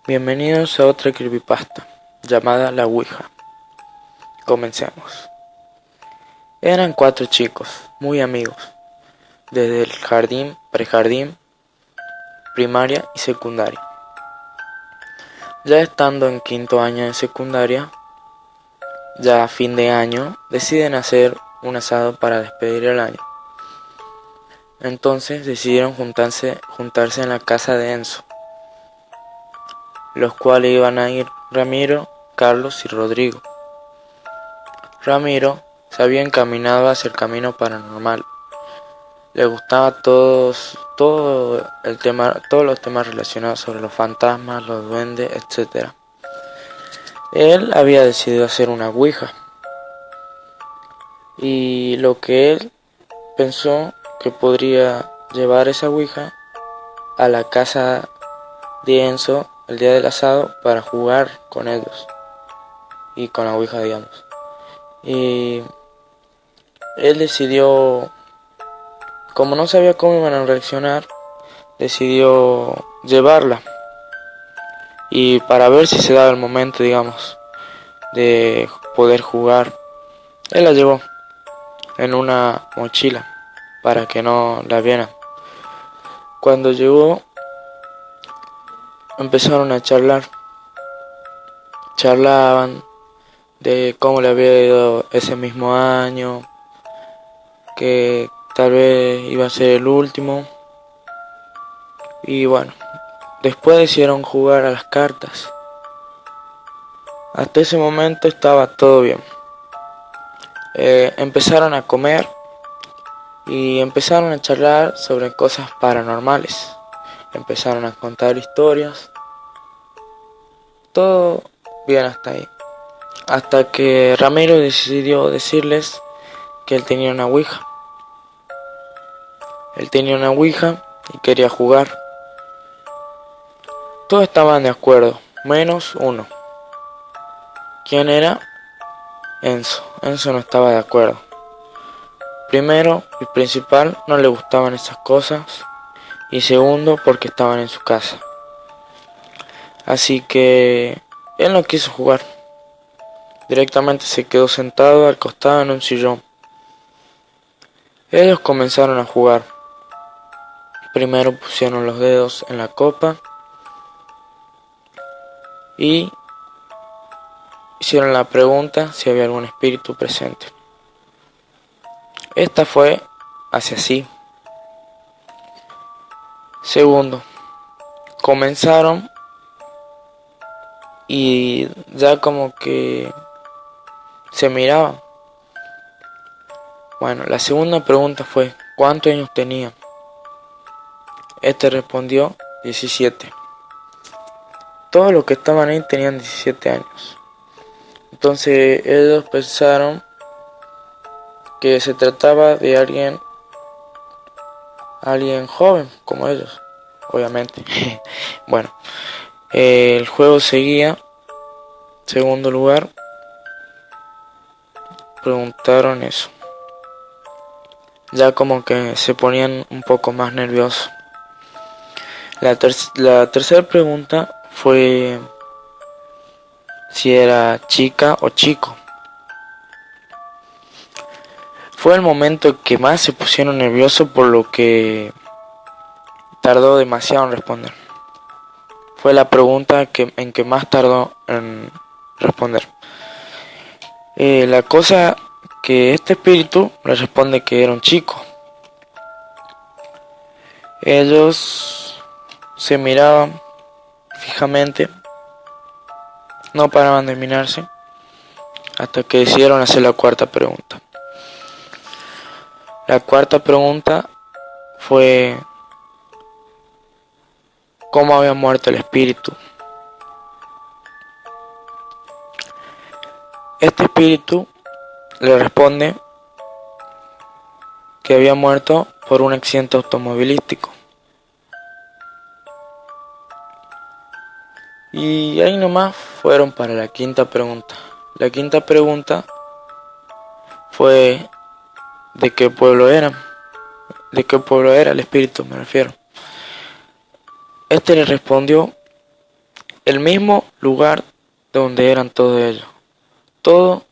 Bienvenidos a otra creepypasta, llamada La Ouija. Comencemos. Eran 4 chicos, muy amigos, desde el jardín, prejardín, primaria y secundaria. Ya estando en quinto año de secundaria, ya a fin de año, deciden hacer un asado para despedir el año. Entonces decidieron juntarse en la casa de Enzo, los cuales iban a ir Ramiro, Carlos y Rodrigo. Ramiro se había encaminado hacia el camino paranormal. Le gustaba todos los temas relacionados sobre los fantasmas, los duendes, etc. Él había decidido hacer una ouija. Y lo que él pensó que podría llevar esa ouija a la casa de Enzo el día del asado para jugar con ellos y con la ouija, digamos. Y él decidió, como no sabía cómo iban a reaccionar, decidió llevarla y para ver si se daba el momento, digamos, de poder jugar. Él la llevó en una mochila para que no la vieran. Cuando llegó, empezaron a charlaban de cómo le había ido ese mismo año, que tal vez iba a ser el último. Y bueno, después decidieron jugar a las cartas. Hasta ese momento estaba todo bien. Empezaron a comer y empezaron a charlar sobre cosas paranormales. Empezaron a contar historias. Todo bien hasta ahí. Hasta que Ramiro decidió decirles que él tenía una ouija. Él tenía una ouija y quería jugar. Todos estaban de acuerdo, menos uno. ¿Quién era? Enzo. Enzo no estaba de acuerdo. Primero y principal, no le gustaban esas cosas. Y segundo, porque estaban en su casa. Así que él no quiso jugar. Directamente se quedó sentado al costado en un sillón. Ellos comenzaron a jugar. Primero pusieron los dedos en la copa y hicieron la pregunta si había algún espíritu presente. Esta fue hacia sí. Segundo, comenzaron y ya como que se miraban. Bueno, la segunda pregunta fue ¿cuántos años tenía? Este respondió 17. Todos los que estaban ahí tenían 17 años. Entonces ellos pensaron que se trataba de alguien joven como ellos, obviamente. Bueno, el juego seguía. Segundo lugar, preguntaron eso. Ya como que se ponían un poco más nerviosos. La tercera pregunta fue si era chica o chico. Fue el momento que más se pusieron nerviosos, por lo que tardó demasiado en responder. Fue la pregunta en que más tardó en responder. La cosa que este espíritu le responde que era un chico. Ellos se miraban fijamente, no paraban de mirarse, hasta que decidieron hacer la cuarta pregunta. La cuarta pregunta fue ¿cómo había muerto el espíritu? Este espíritu le responde que había muerto por un accidente automovilístico. Y ahí nomás fueron para la quinta pregunta. La quinta pregunta fue ¿de qué pueblo eran? ¿De qué pueblo era el espíritu? Me refiero. Este le respondió, el mismo lugar donde eran todos ellos. Todos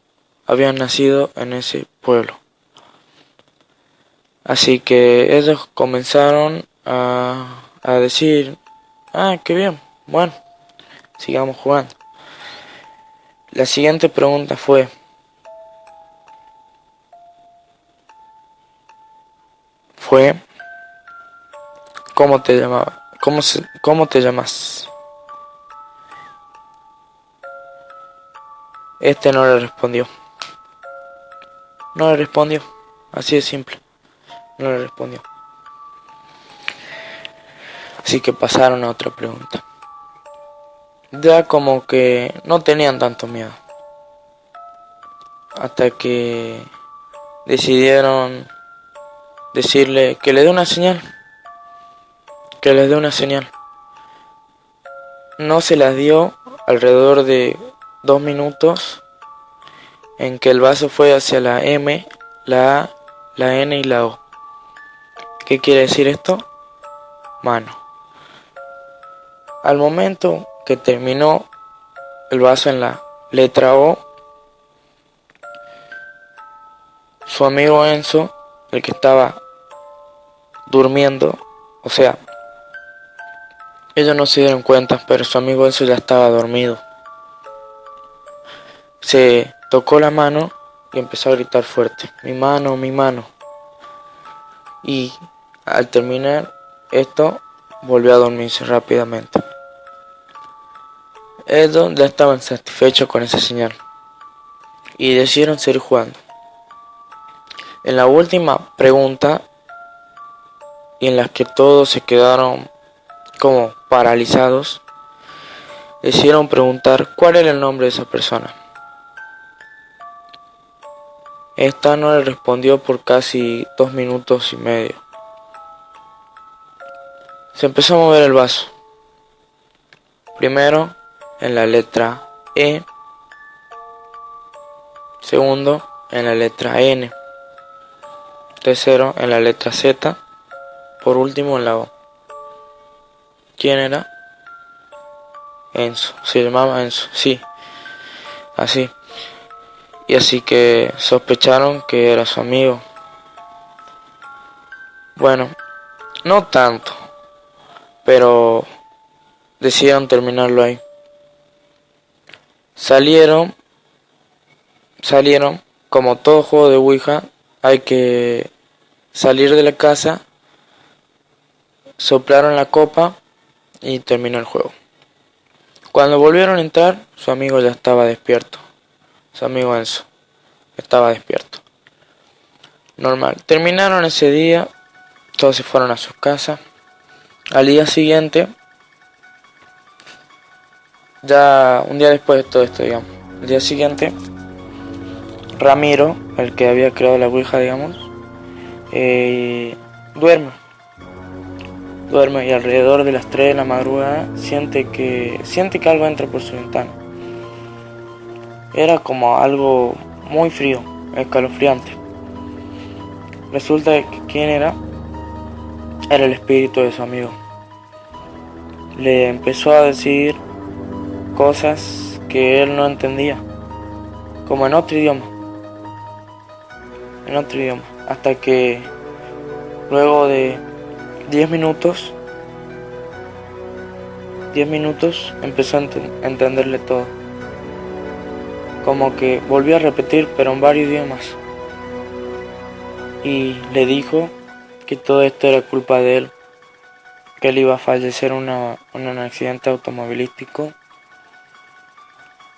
habían nacido en ese pueblo. Así que ellos comenzaron a decir, qué bien, bueno, sigamos jugando. La siguiente pregunta fue, ¿cómo te llamabas? ¿Cómo te llamas? Este no le respondió. No le respondió. Así de simple. No le respondió. Así que pasaron a otra pregunta. Ya como que no tenían tanto miedo. Hasta que decidieron decirle que le dé una señal. Que les dé una señal. No se las dio alrededor de 2 minutos en que el vaso fue hacia la M, la A, la N y la O. ¿Qué quiere decir esto? Mano. Al momento que terminó el vaso en la letra O, su amigo Enzo, el que estaba durmiendo, o sea, ellos no se dieron cuenta, pero su amigo Enzo ya estaba dormido. Se tocó la mano y empezó a gritar fuerte, mi mano, mi mano. Y al terminar esto, volvió a dormirse rápidamente. Ellos ya estaban satisfechos con esa señal y decidieron seguir jugando. En la última pregunta, y en la que todos se quedaron como paralizados, decidieron preguntar cuál era el nombre de esa persona. Esta no le respondió por casi 2 minutos y medio. Se empezó a mover el vaso. Primero en la letra E. Segundo en la letra N. Tercero en la letra Z. Por último en la O. ¿Quién era? Enzo. Se llamaba Enzo. Sí. Así. Y así que sospecharon que era su amigo. Bueno, no tanto, pero decidieron terminarlo ahí. Salieron, como todo juego de Ouija, hay que salir de la casa, soplaron la copa y terminó el juego. Cuando volvieron a entrar, su amigo ya estaba despierto. Su amigo Enzo estaba despierto. Normal. Terminaron ese día, todos se fueron a sus casas. Al día siguiente, ya un día después de todo esto, digamos, el día siguiente, Ramiro, el que había creado la Ouija, digamos, duerme y alrededor de las 3 de la madrugada siente que algo entra por su ventana. Era como algo muy frío, escalofriante. Resulta que quién era el espíritu de su amigo. Le empezó a decir cosas que él no entendía, como en otro idioma, hasta que luego de 10 minutos empezó a entenderle todo, como que volvió a repetir pero en varios idiomas, y le dijo que todo esto era culpa de él, que él iba a fallecer en un accidente automovilístico.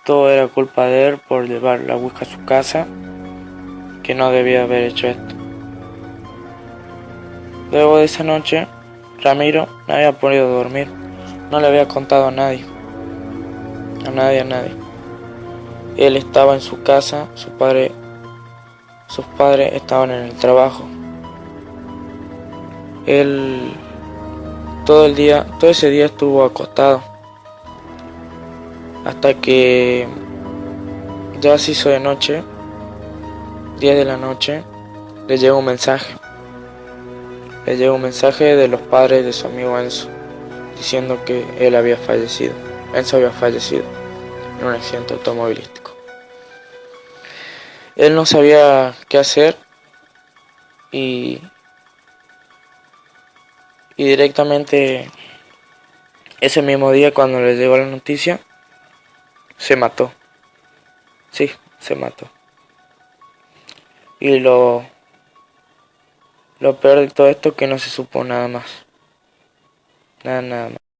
Todo era culpa de él por llevar la Ouija a su casa, que no debía haber hecho esto. Luego de esa noche, Ramiro no había podido dormir, no le había contado a nadie. Él estaba en su casa, sus padres estaban en el trabajo. Él todo ese día estuvo acostado, hasta que ya se hizo de noche, 10 de la noche, le llegó un mensaje. De los padres de su amigo Enzo, diciendo que él había fallecido. Enzo había fallecido en un accidente automovilístico. Él no sabía qué hacer y, y directamente ese mismo día, cuando le llegó la noticia, se mató. Sí, se mató. Y lo peor de todo esto es que no se supo nada más. Nada más.